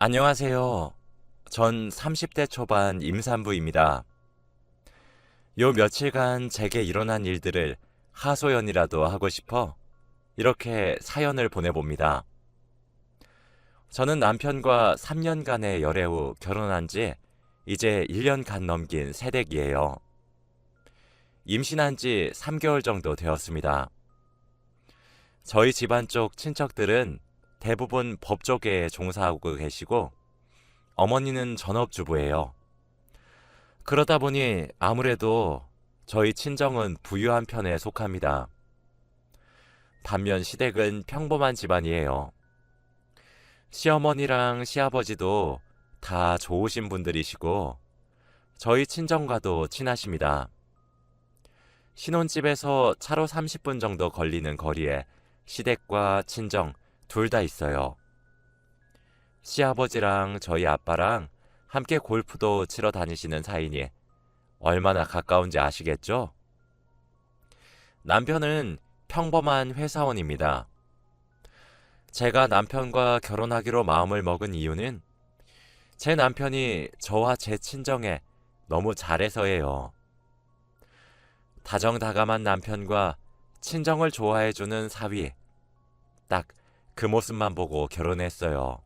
안녕하세요. 전 30대 초반 임산부입니다. 요 며칠간 제게 일어난 일들을 하소연이라도 하고 싶어 이렇게 사연을 보내봅니다. 저는 남편과 3년간의 열애 후 결혼한 지 이제 1년 간 넘긴 새댁이에요. 임신한 지 3개월 정도 되었습니다. 저희 집안 쪽 친척들은 대부분 법조계에 종사하고 계시고 어머니는 전업주부예요. 그러다 보니 아무래도 저희 친정은 부유한 편에 속합니다. 반면 시댁은 평범한 집안이에요. 시어머니랑 시아버지도 다 좋으신 분들이시고 저희 친정과도 친하십니다. 신혼집에서 차로 30분 정도 걸리는 거리에 시댁과 친정 둘 다 있어요. 시아버지랑 저희 아빠랑 함께 골프도 치러 다니시는 사이니 얼마나 가까운지 아시겠죠? 남편은 평범한 회사원입니다. 제가 남편과 결혼하기로 마음을 먹은 이유는 제 남편이 저와 제 친정에 너무 잘해서예요. 다정다감한 남편과 친정을 좋아해주는 사위, 딱 그 모습만 보고 결혼했어요.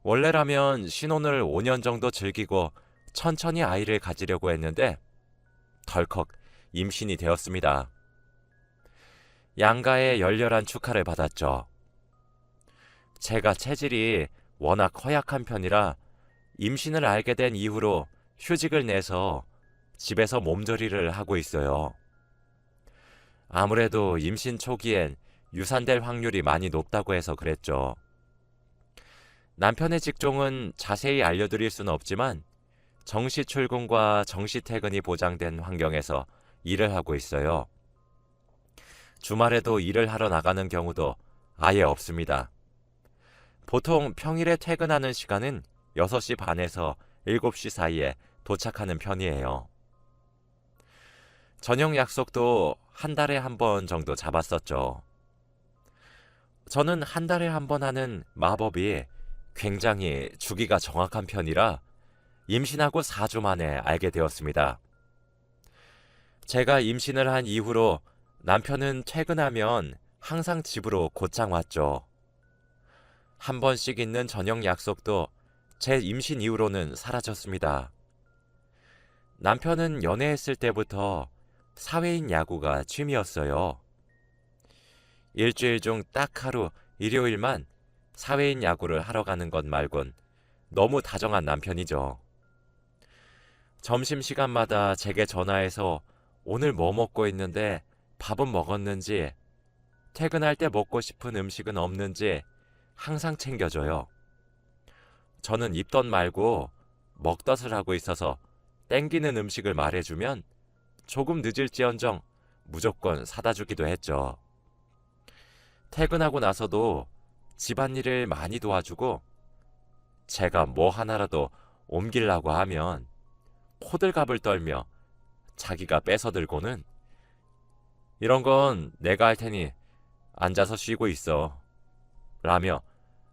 원래라면 신혼을 5년 정도 즐기고 천천히 아이를 가지려고 했는데 덜컥 임신이 되었습니다. 양가의 열렬한 축하를 받았죠. 제가 체질이 워낙 허약한 편이라 임신을 알게 된 이후로 휴직을 내서 집에서 몸조리를 하고 있어요. 아무래도 임신 초기엔 유산될 확률이 많이 높다고 해서 그랬죠. 남편의 직종은 자세히 알려드릴 수는 없지만 정시 출근과 정시 퇴근이 보장된 환경에서 일을 하고 있어요. 주말에도 일을 하러 나가는 경우도 아예 없습니다. 보통 평일에 퇴근하는 시간은 6시 반에서 7시 사이에 도착하는 편이에요. 저녁 약속도 한 달에 한 번 정도 잡았었죠. 저는 한 달에 한 번 하는 마법이 굉장히 주기가 정확한 편이라 임신하고 4주 만에 알게 되었습니다. 제가 임신을 한 이후로 남편은 퇴근하면 항상 집으로 곧장 왔죠. 한 번씩 있는 저녁 약속도 제 임신 이후로는 사라졌습니다. 남편은 연애했을 때부터 사회인 야구가 취미였어요. 일주일 중 딱 하루 일요일만 사회인 야구를 하러 가는 것 말곤 너무 다정한 남편이죠. 점심시간마다 제게 전화해서 오늘 뭐 먹고 있는데 밥은 먹었는지, 퇴근할 때 먹고 싶은 음식은 없는지 항상 챙겨줘요. 저는 입덧 말고 먹덧을 하고 있어서 땡기는 음식을 말해주면 조금 늦을지언정 무조건 사다 주기도 했죠. 퇴근하고 나서도 집안일을 많이 도와주고 제가 뭐 하나라도 옮기려고 하면 호들갑을 떨며 자기가 뺏어들고는 이런 건 내가 할 테니 앉아서 쉬고 있어 라며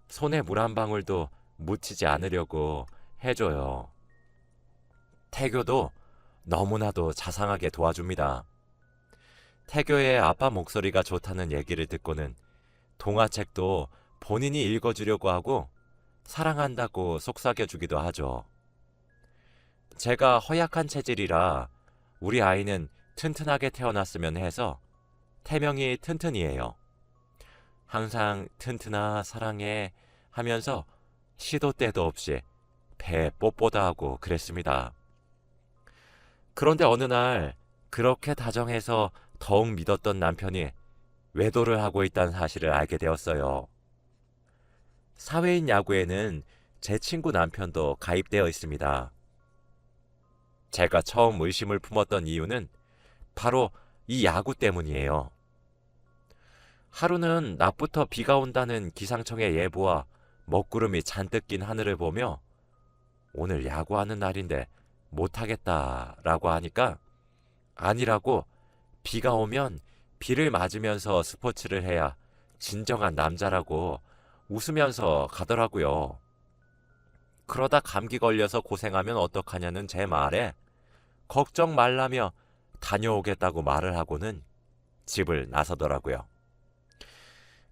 손에 물 한 방울도 묻히지 않으려고 해줘요. 태교도 너무나도 자상하게 도와줍니다. 태교의 아빠 목소리가 좋다는 얘기를 듣고는 동화책도 본인이 읽어주려고 하고 사랑한다고 속삭여주기도 하죠. 제가 허약한 체질이라 우리 아이는 튼튼하게 태어났으면 해서 태명이 튼튼이에요. 항상 튼튼아 사랑해 하면서 시도 때도 없이 배 뽀뽀다 하고 그랬습니다. 그런데 어느 날 그렇게 다정해서 더욱 믿었던 남편이 외도를 하고 있다는 사실을 알게 되었어요. 사회인 야구에는 제 친구 남편도 가입되어 있습니다. 제가 처음 의심을 품었던 이유는 바로 이 야구 때문이에요. 하루는 낮부터 비가 온다는 기상청의 예보와 먹구름이 잔뜩 낀 하늘을 보며 오늘 야구하는 날인데 못하겠다라고 하니까 아니라고 비가 오면 비를 맞으면서 스포츠를 해야 진정한 남자라고 웃으면서 가더라고요. 그러다 감기 걸려서 고생하면 어떡하냐는 제 말에 걱정 말라며 다녀오겠다고 말을 하고는 집을 나서더라고요.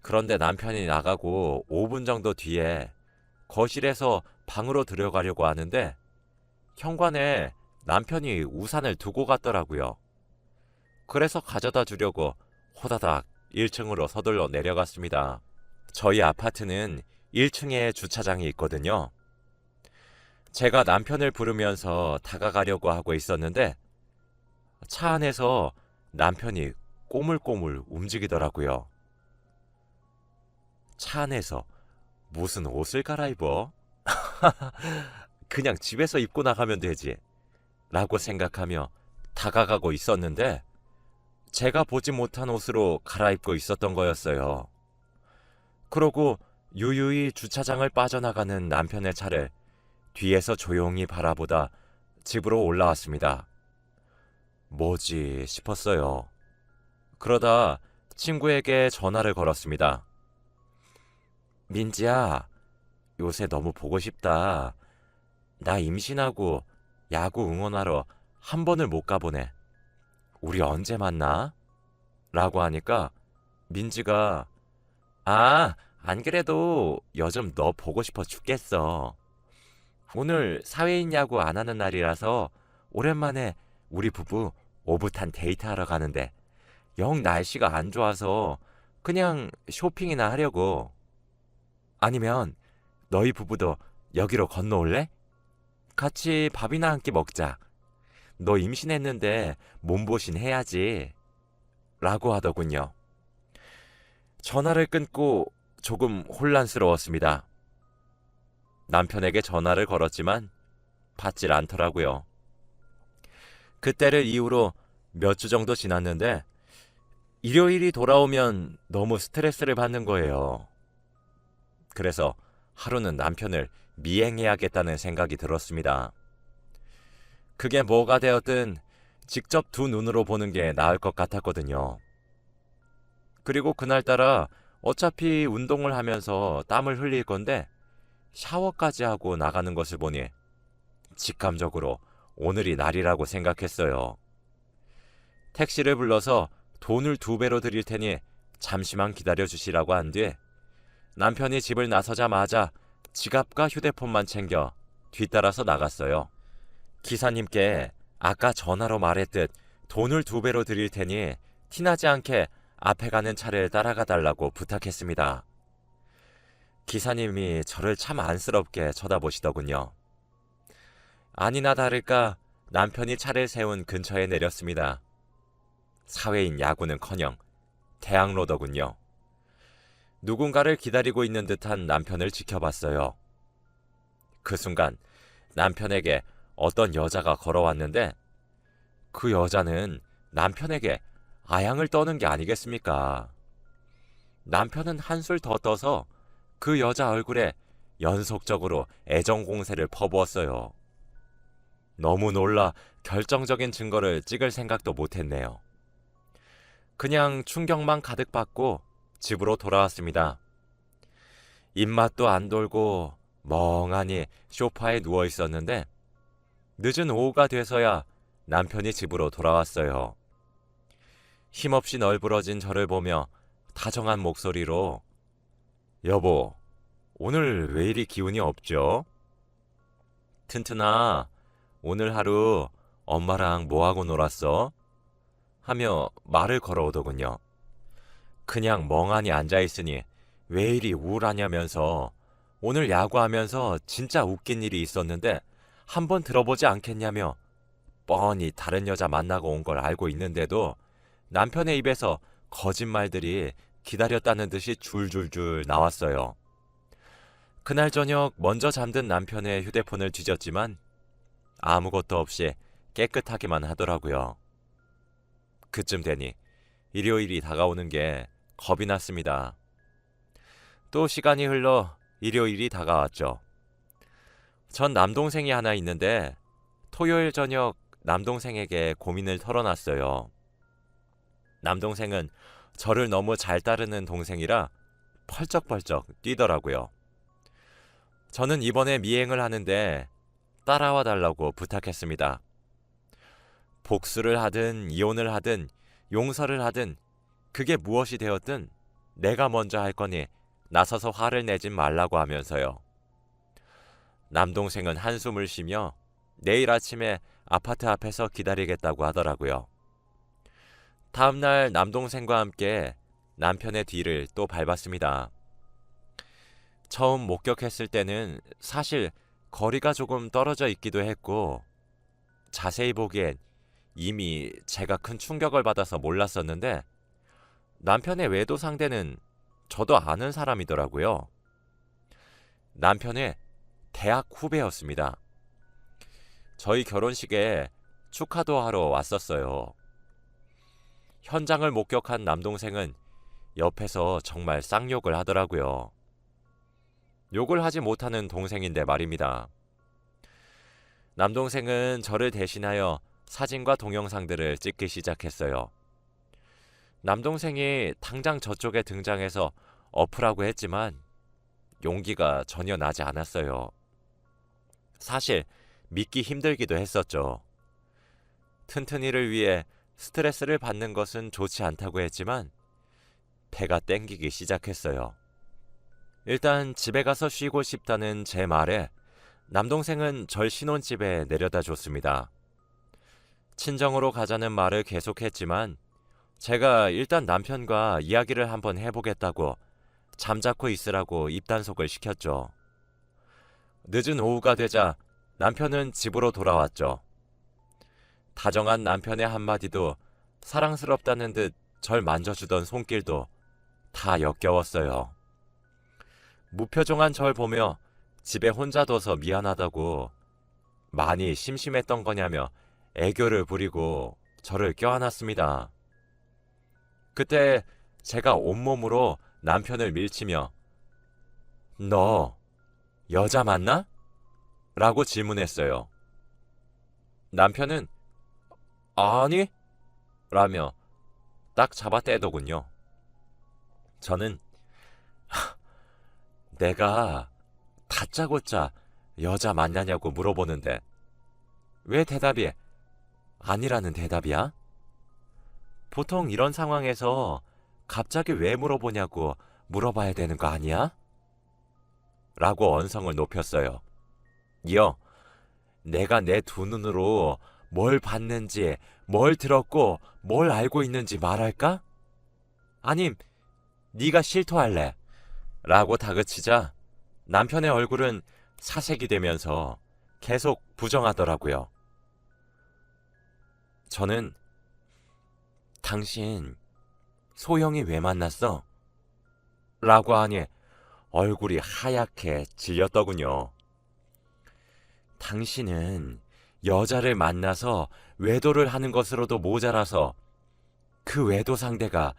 그런데 남편이 나가고 5분 정도 뒤에 거실에서 방으로 들어가려고 하는데 현관에 남편이 우산을 두고 갔더라고요. 그래서 가져다 주려고 호다닥 1층으로 서둘러 내려갔습니다. 저희 아파트는 1층에 주차장이 있거든요. 제가 남편을 부르면서 다가가려고 하고 있었는데 차 안에서 남편이 꼬물꼬물 움직이더라고요. 차 안에서 무슨 옷을 갈아입어? 그냥 집에서 입고 나가면 되지. 라고 생각하며 다가가고 있었는데 제가 보지 못한 옷으로 갈아입고 있었던 거였어요. 그러고 유유히 주차장을 빠져나가는 남편의 차를 뒤에서 조용히 바라보다 집으로 올라왔습니다. 뭐지 싶었어요. 그러다 친구에게 전화를 걸었습니다. 민지야, 요새 너무 보고 싶다. 나 임신하고 야구 응원하러 한 번을 못 가보네. 우리 언제 만나? 라고 하니까 민지가 안 그래도 요즘 너 보고 싶어 죽겠어. 오늘 사회인 야구 안 하는 날이라서 오랜만에 우리 부부 오붓한 데이트하러 가는데 영 날씨가 안 좋아서 그냥 쇼핑이나 하려고. 아니면 너희 부부도 여기로 건너올래? 같이 밥이나 한 끼 먹자. 너 임신했는데 몸보신 해야지. 라고 하더군요. 전화를 끊고 조금 혼란스러웠습니다. 남편에게 전화를 걸었지만 받질 않더라고요. 그때를 이후로 몇 주 정도 지났는데 일요일이 돌아오면 너무 스트레스를 받는 거예요. 그래서 하루는 남편을 미행해야겠다는 생각이 들었습니다. 그게 뭐가 되었든 직접 두 눈으로 보는 게 나을 것 같았거든요. 그리고 그날따라 어차피 운동을 하면서 땀을 흘릴 건데 샤워까지 하고 나가는 것을 보니 직감적으로 오늘이 날이라고 생각했어요. 택시를 불러서 돈을 2배로 드릴 테니 잠시만 기다려 주시라고 한 뒤에 남편이 집을 나서자마자 지갑과 휴대폰만 챙겨 뒤따라서 나갔어요. 기사님께 아까 전화로 말했듯 돈을 2배로 드릴 테니 티나지 않게 앞에 가는 차를 따라가 달라고 부탁했습니다. 기사님이 저를 참 안쓰럽게 쳐다보시더군요. 아니나 다를까 남편이 차를 세운 근처에 내렸습니다. 사회인 야구는커녕 대학로더군요. 누군가를 기다리고 있는 듯한 남편을 지켜봤어요. 그 순간 남편에게 어떤 여자가 걸어왔는데 그 여자는 남편에게 아양을 떠는 게 아니겠습니까? 남편은 한술 더 떠서 그 여자 얼굴에 연속적으로 애정 공세를 퍼부었어요. 너무 놀라 결정적인 증거를 찍을 생각도 못했네요. 그냥 충격만 가득 받고 집으로 돌아왔습니다. 입맛도 안 돌고 멍하니 소파에 누워 있었는데 늦은 오후가 돼서야 남편이 집으로 돌아왔어요. 힘없이 널브러진 저를 보며 다정한 목소리로 여보, 오늘 왜 이리 기운이 없죠? 튼튼아, 오늘 하루 엄마랑 뭐하고 놀았어? 하며 말을 걸어오더군요. 그냥 멍하니 앉아있으니 왜 이리 우울하냐면서 오늘 야구하면서 진짜 웃긴 일이 있었는데 한번 들어보지 않겠냐며 뻔히 다른 여자 만나고 온 걸 알고 있는데도 남편의 입에서 거짓말들이 기다렸다는 듯이 줄줄줄 나왔어요. 그날 저녁 먼저 잠든 남편의 휴대폰을 뒤졌지만 아무것도 없이 깨끗하기만 하더라고요. 그쯤 되니 일요일이 다가오는 게 겁이 났습니다. 또 시간이 흘러 일요일이 다가왔죠. 전 남동생이 하나 있는데 토요일 저녁 남동생에게 고민을 털어놨어요. 남동생은 저를 너무 잘 따르는 동생이라 펄쩍펄쩍 뛰더라고요. 저는 이번에 미행을 하는데 따라와 달라고 부탁했습니다. 복수를 하든 이혼을 하든 용서를 하든 그게 무엇이 되었든 내가 먼저 할 거니 나서서 화를 내진 말라고 하면서요. 남동생은 한숨을 쉬며 내일 아침에 아파트 앞에서 기다리겠다고 하더라고요. 다음날 남동생과 함께 남편의 뒤를 또 밟았습니다. 처음 목격했을 때는 사실 거리가 조금 떨어져 있기도 했고 자세히 보기엔 이미 제가 큰 충격을 받아서 몰랐었는데 남편의 외도 상대는 저도 아는 사람이더라고요. 남편의 대학 후배였습니다. 저희 결혼식에 축하도 하러 왔었어요. 현장을 목격한 남동생은 옆에서 정말 쌍욕을 하더라고요. 욕을 하지 못하는 동생인데 말입니다. 남동생은 저를 대신하여 사진과 동영상들을 찍기 시작했어요. 남동생이 당장 저쪽에 등장해서 어프라고 했지만 용기가 전혀 나지 않았어요. 사실 믿기 힘들기도 했었죠. 튼튼이를 위해 스트레스를 받는 것은 좋지 않다고 했지만 배가 땡기기 시작했어요. 일단 집에 가서 쉬고 싶다는 제 말에 남동생은 절 신혼집에 내려다 줬습니다. 친정으로 가자는 말을 계속했지만 제가 일단 남편과 이야기를 한번 해보겠다고 잠자코 있으라고 입단속을 시켰죠. 늦은 오후가 되자 남편은 집으로 돌아왔죠. 다정한 남편의 한마디도 사랑스럽다는 듯 절 만져주던 손길도 다 역겨웠어요. 무표정한 절 보며 집에 혼자 둬서 미안하다고 많이 심심했던 거냐며 애교를 부리고 저를 껴안았습니다. 그때 제가 온몸으로 남편을 밀치며 너 여자 맞나? 라고 질문했어요. 남편은 아니? 라며 딱 잡아떼더군요. 저는 내가 다짜고짜 여자 맞냐냐고 물어보는데 왜 대답이 아니라는 대답이야? 보통 이런 상황에서 갑자기 왜 물어보냐고 물어봐야 되는 거 아니야? 라고 언성을 높였어요. 이어 내가 내 두 눈으로 뭘 봤는지, 뭘 들었고, 뭘 알고 있는지 말할까? 아님 네가 실토할래 라고 다그치자 남편의 얼굴은 사색이 되면서 계속 부정하더라고요. 저는 당신 소영이 왜 만났어? 라고 하니 얼굴이 하얗게 질렸더군요. 당신은 여자를 만나서 외도를 하는 것으로도 모자라서 그 외도 상대가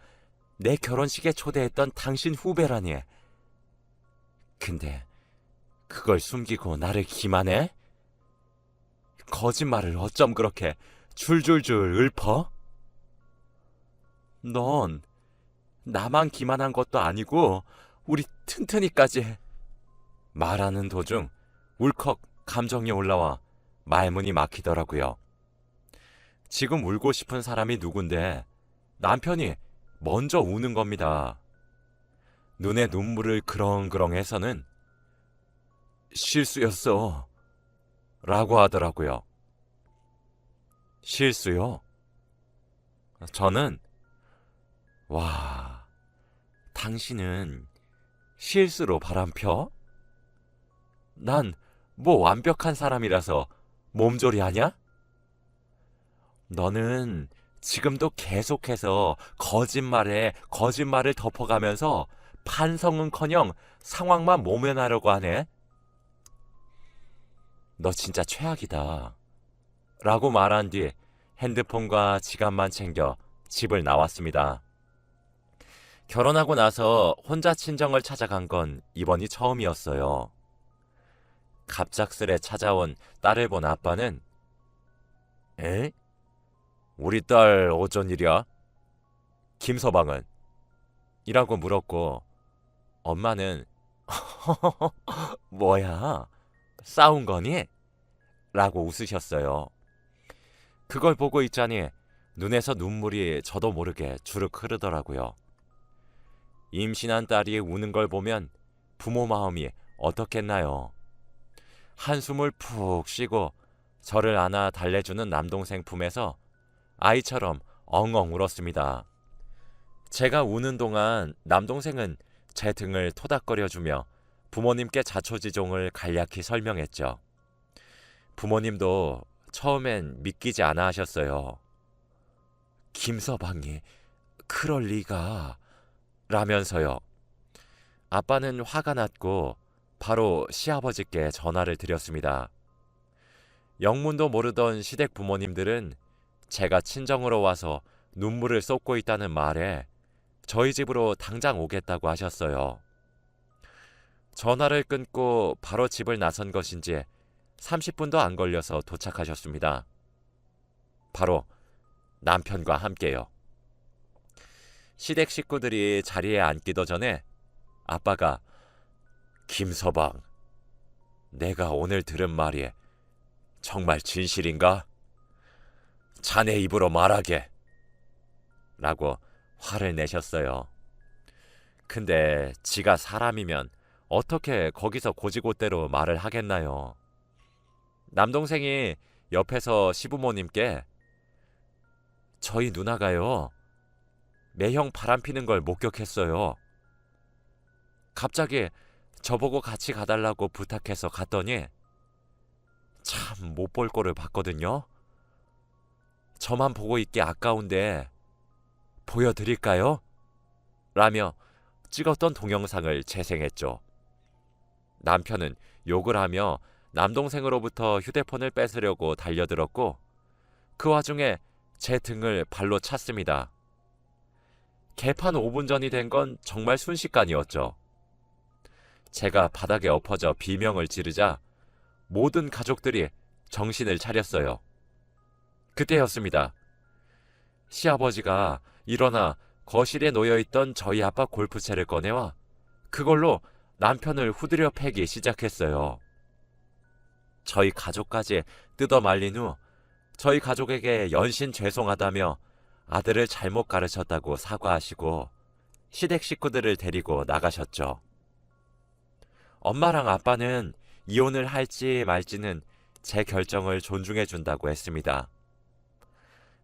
내 결혼식에 초대했던 당신 후배라니. 근데 그걸 숨기고 나를 기만해? 거짓말을 어쩜 그렇게 줄줄줄 읊어? 넌 나만 기만한 것도 아니고 우리 튼튼이까지. 말하는 도중 울컥 감정이 올라와 말문이 막히더라고요. 지금 울고 싶은 사람이 누군데 남편이 먼저 우는 겁니다. 눈에 눈물을 그렁그렁해서는 실수였어 라고 하더라고요. 실수요? 저는 와, 당신은 실수로 바람펴? 난 뭐 완벽한 사람이라서 몸조리 하냐? 너는 지금도 계속해서 거짓말에 거짓말을 덮어가면서 반성은커녕 상황만 모면하려고 하네. 너 진짜 최악이다 라고 말한 뒤 핸드폰과 지갑만 챙겨 집을 나왔습니다. 결혼하고 나서 혼자 친정을 찾아간 건 이번이 처음이었어요. 갑작스레 찾아온 딸을 본 아빠는 에? 우리 딸 어쩐 일이야? 김서방은? 이라고 물었고 엄마는 뭐야? 싸운 거니? 라고 웃으셨어요. 그걸 보고 있자니 눈에서 눈물이 저도 모르게 주르륵 흐르더라고요. 임신한 딸이 우는 걸 보면 부모 마음이 어떻겠나요? 한숨을 푹 쉬고 저를 안아 달래주는 남동생 품에서 아이처럼 엉엉 울었습니다. 제가 우는 동안 남동생은 제 등을 토닥거려주며 부모님께 자초지종을 간략히 설명했죠. 부모님도 처음엔 믿기지 않아 하셨어요. 김서방이 그럴 리가 라면서요. 아빠는 화가 났고 바로 시아버지께 전화를 드렸습니다. 영문도 모르던 시댁 부모님들은 제가 친정으로 와서 눈물을 쏟고 있다는 말에 저희 집으로 당장 오겠다고 하셨어요. 전화를 끊고 바로 집을 나선 것인지 30분도 안 걸려서 도착하셨습니다. 바로 남편과 함께요. 시댁 식구들이 자리에 앉기도 전에 아빠가 김서방, 내가 오늘 들은 말이 정말 진실인가? 자네 입으로 말하게 라고 화를 내셨어요. 근데 지가 사람이면 어떻게 거기서 고지고대로 말을 하겠나요? 남동생이 옆에서 시부모님께 저희 누나가요, 매형 바람피는 걸 목격했어요. 갑자기 저보고 같이 가달라고 부탁해서 갔더니 참 못 볼 꼴을 봤거든요. 저만 보고 있기 아까운데 보여드릴까요? 라며 찍었던 동영상을 재생했죠. 남편은 욕을 하며 남동생으로부터 휴대폰을 뺏으려고 달려들었고 그 와중에 제 등을 발로 찼습니다. 개판 5분 전이 된 건 정말 순식간이었죠. 제가 바닥에 엎어져 비명을 지르자 모든 가족들이 정신을 차렸어요. 그때였습니다. 시아버지가 일어나 거실에 놓여있던 저희 아빠 골프채를 꺼내와 그걸로 남편을 후드려 패기 시작했어요. 저희 가족까지 뜯어 말린 후 저희 가족에게 연신 죄송하다며 아들을 잘못 가르쳤다고 사과하시고 시댁 식구들을 데리고 나가셨죠. 엄마랑 아빠는 이혼을 할지 말지는 제 결정을 존중해 준다고 했습니다.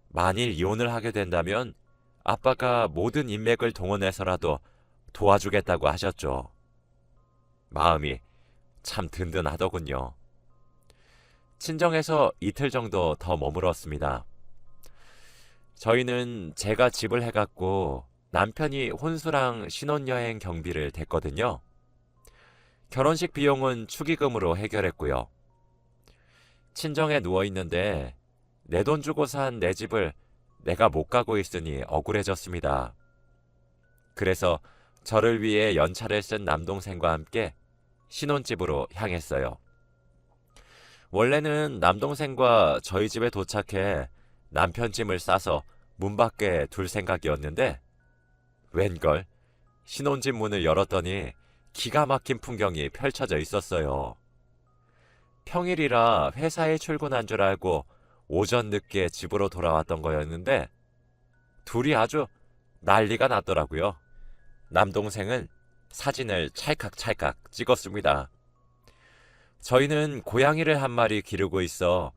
만일 이혼을 하게 된다면 아빠가 모든 인맥을 동원해서라도 도와주겠다고 하셨죠. 마음이 참 든든하더군요. 친정에서 이틀 정도 더 머물었습니다. 저희는 제가 집을 해갔고 남편이 혼수랑 신혼여행 경비를 댔거든요. 결혼식 비용은 축의금으로 해결했고요. 친정에 누워있는데 내 돈 주고 산 내 집을 내가 못 가고 있으니 억울해졌습니다. 그래서 저를 위해 연차를 쓴 남동생과 함께 신혼집으로 향했어요. 원래는 남동생과 저희 집에 도착해 남편 짐을 싸서 문 밖에 둘 생각이었는데 웬걸 신혼집 문을 열었더니 기가 막힌 풍경이 펼쳐져 있었어요. 평일이라 회사에 출근한 줄 알고 오전 늦게 집으로 돌아왔던 거였는데 둘이 아주 난리가 났더라고요. 남동생은 사진을 찰칵찰칵 찍었습니다. 저희는 고양이를 한 마리 기르고 있어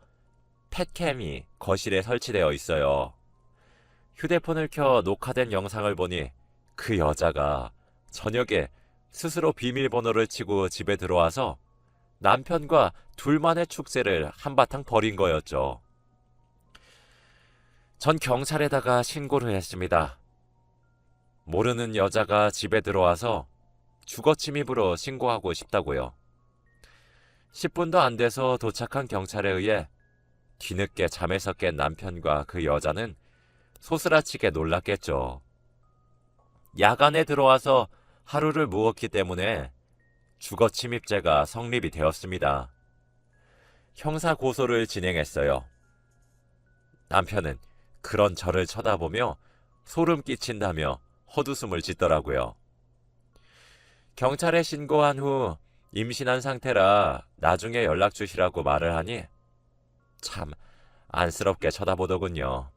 펫캠이 거실에 설치되어 있어요. 휴대폰을 켜 녹화된 영상을 보니 그 여자가 저녁에 스스로 비밀번호를 치고 집에 들어와서 남편과 둘만의 축세를 한바탕 벌인 거였죠. 전 경찰에다가 신고를 했습니다. 모르는 여자가 집에 들어와서 주거침입으로 신고하고 싶다고요. 10분도 안 돼서 도착한 경찰에 의해 뒤늦게 잠에서 깬 남편과 그 여자는 소스라치게 놀랐겠죠. 야간에 들어와서 하루를 묵었기 때문에 주거침입죄가 성립이 되었습니다. 형사 고소를 진행했어요. 남편은 그런 저를 쳐다보며 소름 끼친다며 헛웃음을 짓더라고요. 경찰에 신고한 후 임신한 상태라 나중에 연락 주시라고 말을 하니 참 안쓰럽게 쳐다보더군요.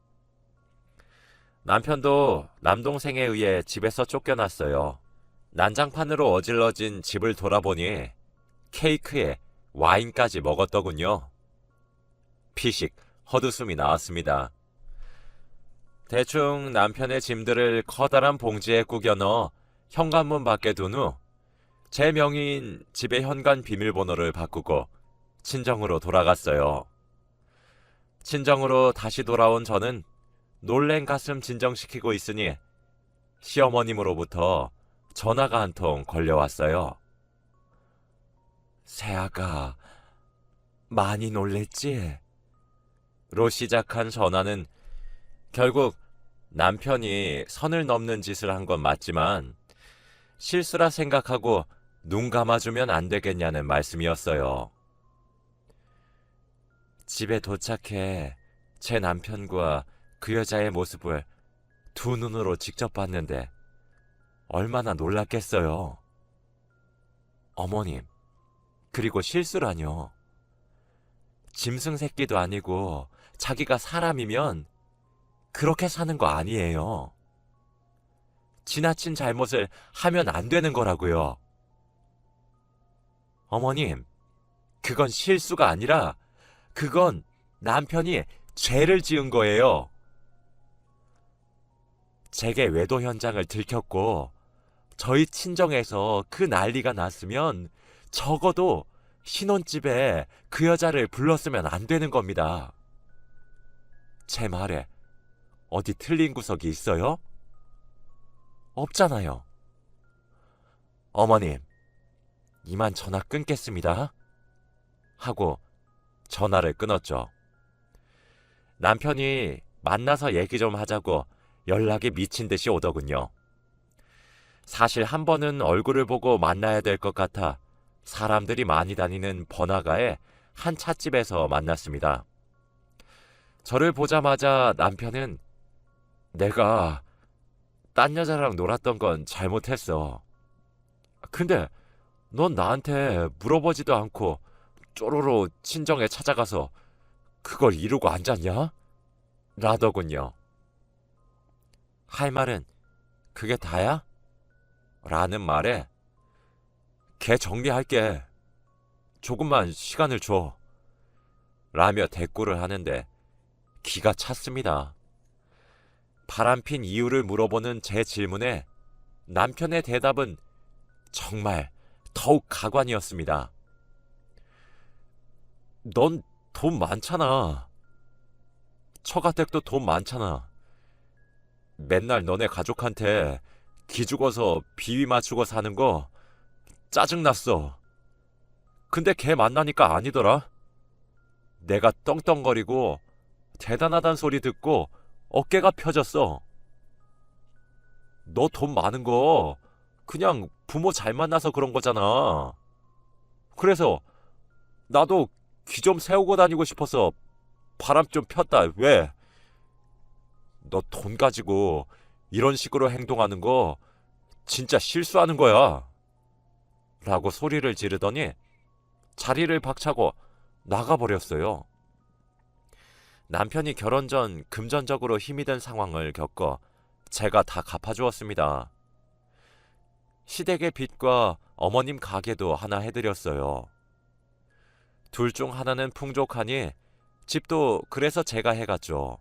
남편도 남동생에 의해 집에서 쫓겨났어요. 난장판으로 어질러진 집을 돌아보니 케이크에 와인까지 먹었더군요. 피식 헛웃음이 나왔습니다. 대충 남편의 짐들을 커다란 봉지에 구겨 넣어 현관문 밖에 둔 후 제 명의인 집의 현관 비밀번호를 바꾸고 친정으로 돌아갔어요. 친정으로 다시 돌아온 저는 놀란 가슴 진정시키고 있으니 시어머님으로부터 전화가 한 통 걸려왔어요. 새아가 많이 놀랬지? 로 시작한 전화는 결국 남편이 선을 넘는 짓을 한 건 맞지만 실수라 생각하고 눈 감아주면 안 되겠냐는 말씀이었어요. 집에 도착해 제 남편과 그 여자의 모습을 두 눈으로 직접 봤는데 얼마나 놀랐겠어요. 어머님, 그리고 실수라뇨. 짐승 새끼도 아니고 자기가 사람이면 그렇게 사는 거 아니에요. 지나친 잘못을 하면 안 되는 거라고요. 어머님, 그건 실수가 아니라 그건 남편이 죄를 지은 거예요. 제게 외도 현장을 들켰고 저희 친정에서 그 난리가 났으면 적어도 신혼집에 그 여자를 불렀으면 안 되는 겁니다. 제 말에 어디 틀린 구석이 있어요? 없잖아요. 어머님, 이만 전화 끊겠습니다. 하고 전화를 끊었죠. 남편이 만나서 얘기 좀 하자고 연락이 미친 듯이 오더군요. 사실 한 번은 얼굴을 보고 만나야 될 것 같아 사람들이 많이 다니는 번화가의 한 찻집에서 만났습니다. 저를 보자마자 남편은 내가 딴 여자랑 놀았던 건 잘못했어. 근데 넌 나한테 물어보지도 않고 쪼로로 친정에 찾아가서 그걸 이루고 앉았냐? 라더군요. 할 말은 그게 다야? 라는 말에 걔 정리할게. 조금만 시간을 줘. 라며 대꾸를 하는데 기가 찼습니다. 바람핀 이유를 물어보는 제 질문에 남편의 대답은 정말 더욱 가관이었습니다. 넌 돈 많잖아. 처가댁도 돈 많잖아. 맨날 너네 가족한테 기죽어서 비위 맞추고 사는 거 짜증났어. 근데 걔 만나니까 아니더라. 내가 떵떵거리고 대단하단 소리 듣고 어깨가 펴졌어. 너 돈 많은 거 그냥 부모 잘 만나서 그런 거잖아. 그래서 나도 귀 좀 세우고 다니고 싶어서 바람 좀 폈다. 왜? 너 돈 가지고 이런 식으로 행동하는 거 진짜 실수하는 거야. 라고 소리를 지르더니 자리를 박차고 나가버렸어요. 남편이 결혼 전 금전적으로 힘이 든 상황을 겪어 제가 다 갚아주었습니다. 시댁의 빚과 어머님 가게도 하나 해드렸어요. 둘 중 하나는 풍족하니 집도 그래서 제가 해갔죠.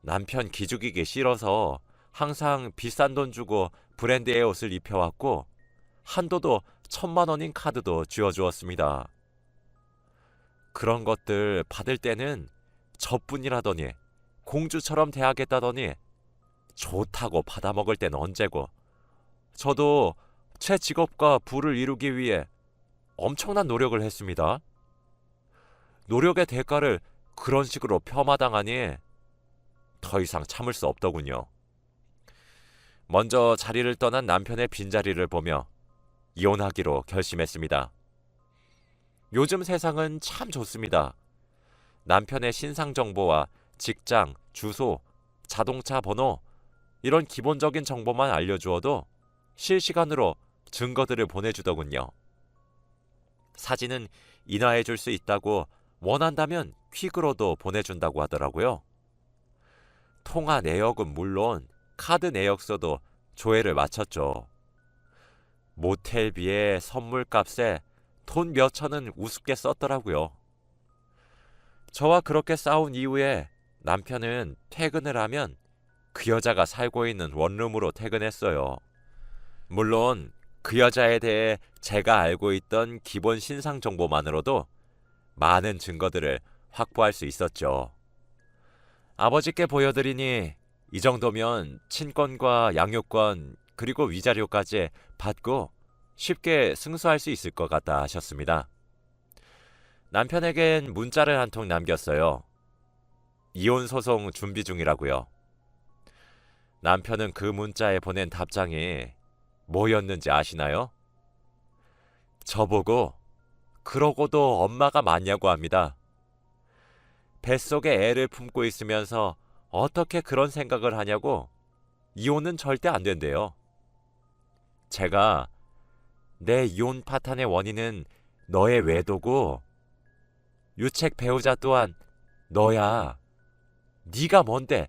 남편 기죽이기 싫어서 항상 비싼 돈 주고 브랜드의 옷을 입혀왔고 한도도 1,000만 원인 카드도 쥐어주었습니다. 그런 것들 받을 때는 저뿐이라더니 공주처럼 대하겠다더니 좋다고 받아먹을 땐 언제고 저도 제 직업과 부를 이루기 위해 엄청난 노력을 했습니다. 노력의 대가를 그런 식으로 폄하당하니 더 이상 참을 수 없더군요. 먼저 자리를 떠난 남편의 빈자리를 보며 이혼하기로 결심했습니다. 요즘 세상은 참 좋습니다. 남편의 신상 정보와 직장, 주소, 자동차 번호 이런 기본적인 정보만 알려주어도 실시간으로 증거들을 보내주더군요. 사진은 인화해 줄 수 있다고 원한다면 퀵으로도 보내준다고 하더라고요. 통화 내역은 물론 카드 내역서도 조회를 마쳤죠. 모텔비에 선물값에 돈 몇 천은 우습게 썼더라고요. 저와 그렇게 싸운 이후에 남편은 퇴근을 하면 그 여자가 살고 있는 원룸으로 퇴근했어요. 물론 그 여자에 대해 제가 알고 있던 기본 신상 정보만으로도 많은 증거들을 확보할 수 있었죠. 아버지께 보여드리니 이 정도면 친권과 양육권 그리고 위자료까지 받고 쉽게 승소할 수 있을 것 같다 하셨습니다. 남편에겐 문자를 한 통 남겼어요. 이혼 소송 준비 중이라고요. 남편은 그 문자에 보낸 답장이 뭐였는지 아시나요? 저보고 그러고도 엄마가 맞냐고 합니다. 뱃속에 애를 품고 있으면서 어떻게 그런 생각을 하냐고 이혼은 절대 안 된대요. 제가 내 이혼 파탄의 원인은 너의 외도고 유책 배우자 또한 너야. 네가 뭔데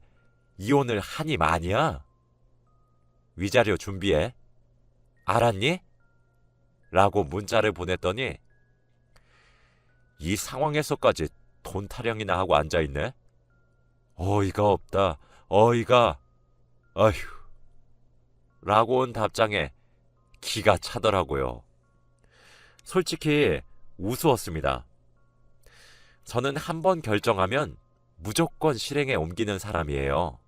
이혼을 하니 마냐? 위자료 준비해. 알았니? 라고 문자를 보냈더니 이 상황에서까지 돈 타령이나 하고 앉아있네. 어이가 없다. 어이가. 아휴. 라고 온 답장에 기가 차더라고요. 솔직히 우스웠습니다. 저는 한번 결정하면 무조건 실행에 옮기는 사람이에요.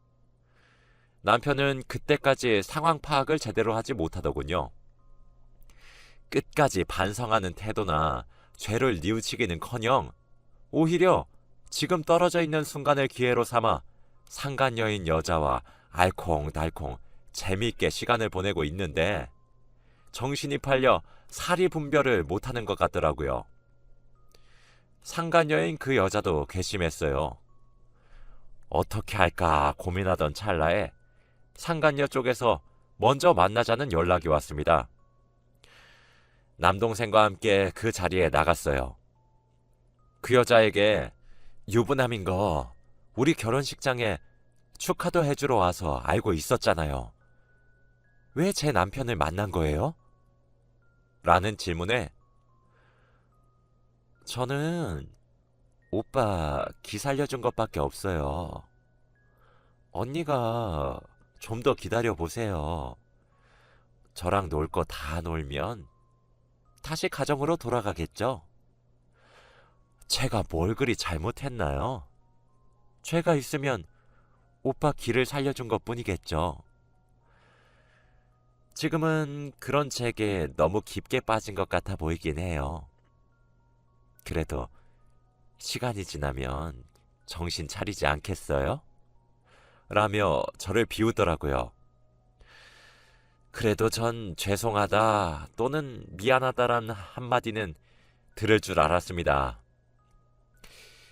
남편은 그때까지 상황 파악을 제대로 하지 못하더군요. 끝까지 반성하는 태도나 죄를 뉘우치기는커녕 오히려 지금 떨어져 있는 순간을 기회로 삼아 상간녀인 여자와 알콩달콩 재미있게 시간을 보내고 있는데 정신이 팔려 사리 분별을 못하는 것 같더라고요. 상간녀인 그 여자도 괘씸했어요. 어떻게 할까 고민하던 찰나에 상간녀 쪽에서 먼저 만나자는 연락이 왔습니다. 남동생과 함께 그 자리에 나갔어요. 그 여자에게 유부남인 거 우리 결혼식장에 축하도 해주러 와서 알고 있었잖아요. 왜 제 남편을 만난 거예요? 라는 질문에 저는 오빠 기 살려준 것밖에 없어요. 언니가 좀 더 기다려 보세요. 저랑 놀 거 다 놀면 다시 가정으로 돌아가겠죠? 제가 뭘 그리 잘못했나요? 죄가 있으면 오빠 기를 살려준 것뿐이겠죠. 지금은 그런 책에 너무 깊게 빠진 것 같아 보이긴 해요. 그래도 시간이 지나면 정신 차리지 않겠어요? 라며 저를 비우더라고요. 그래도 전 죄송하다 또는 미안하다란 한마디는 들을 줄 알았습니다.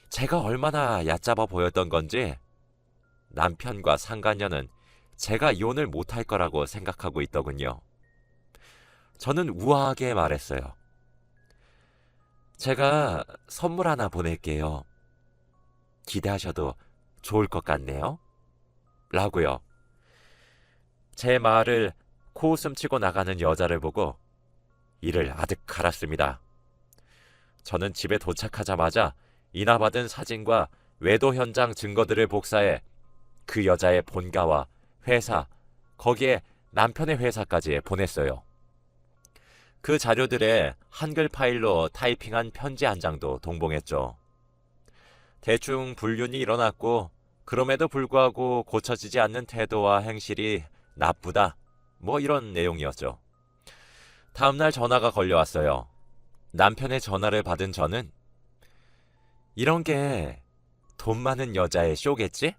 제가 얼마나 얕잡아 보였던 건지 남편과 상간녀는 제가 이혼을 못할 거라고 생각하고 있더군요. 저는 우아하게 말했어요. 제가 선물 하나 보낼게요. 기대하셔도 좋을 것 같네요. 라고요. 제 말을 코웃음 치고 나가는 여자를 보고 이를 아득 갈았습니다. 저는 집에 도착하자마자 인화받은 사진과 외도 현장 증거들을 복사해 그 여자의 본가와 회사, 거기에 남편의 회사까지 보냈어요. 그 자료들에 한글 파일로 타이핑한 편지 한 장도 동봉했죠. 대충 불륜이 일어났고 그럼에도 불구하고 고쳐지지 않는 태도와 행실이 나쁘다. 뭐 이런 내용이었죠. 다음날 전화가 걸려왔어요. 남편의 전화를 받은 저는 이런 게 돈 많은 여자의 쇼겠지?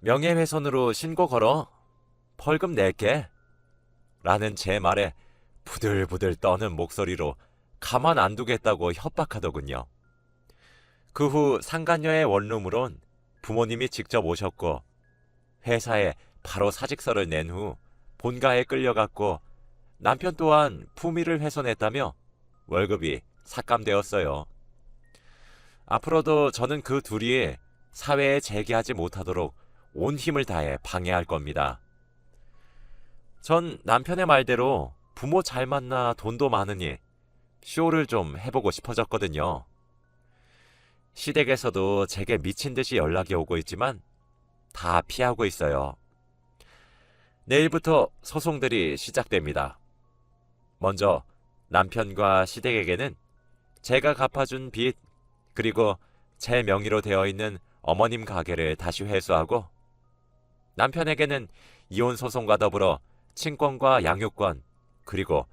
명예훼손으로 신고 걸어. 벌금 낼게. 라는 제 말에 부들부들 떠는 목소리로 가만 안 두겠다고 협박하더군요. 그 후 상간녀의 원룸으론 부모님이 직접 오셨고 회사에 바로 사직서를 낸 후 본가에 끌려갔고 남편 또한 품위를 훼손했다며 월급이 삭감되었어요. 앞으로도 저는 그 둘이 사회에 재기하지 못하도록 온 힘을 다해 방해할 겁니다. 전 남편의 말대로 부모 잘 만나 돈도 많으니 쇼를 좀 해보고 싶어졌거든요. 시댁에서도 제게 미친 듯이 연락이 오고 있지만 다 피하고 있어요. 내일부터 소송들이 시작됩니다. 먼저 남편과 시댁에게는 제가 갚아준 빚, 그리고 제 명의로 되어 있는 어머님 가게를 다시 회수하고, 남편에게는 이혼 소송과 더불어 친권과 양육권, 그리고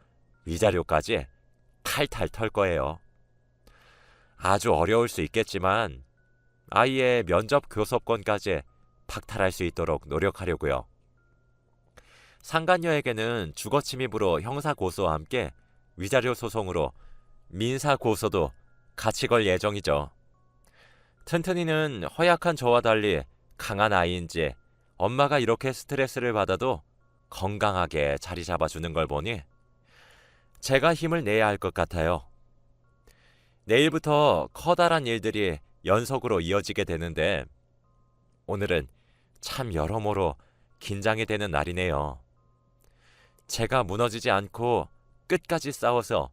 위자료까지 탈탈 털 거예요. 아주 어려울 수 있겠지만 아이의 면접 교섭권까지 박탈할 수 있도록 노력하려고요. 상간녀에게는 주거 침입으로 형사 고소와 함께 위자료 소송으로 민사 고소도 같이 걸 예정이죠. 튼튼이는 허약한 저와 달리 강한 아이인지 엄마가 이렇게 스트레스를 받아도 건강하게 자리 잡아주는 걸 보니 제가 힘을 내야 할 것 같아요. 내일부터 커다란 일들이 연속으로 이어지게 되는데 오늘은 참 여러모로 긴장이 되는 날이네요. 제가 무너지지 않고 끝까지 싸워서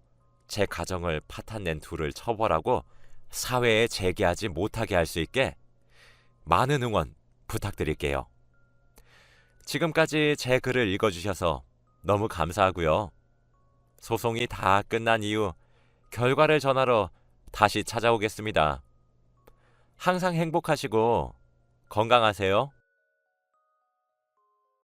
제 가정을 파탄낸 둘을 처벌하고 사회에 재기하지 못하게 할 수 있게 많은 응원 부탁드릴게요. 지금까지 제 글을 읽어주셔서 너무 감사하고요. 소송이 다 끝난 이후 결과를 전하러 다시 찾아오겠습니다. 항상 행복하시고 건강하세요.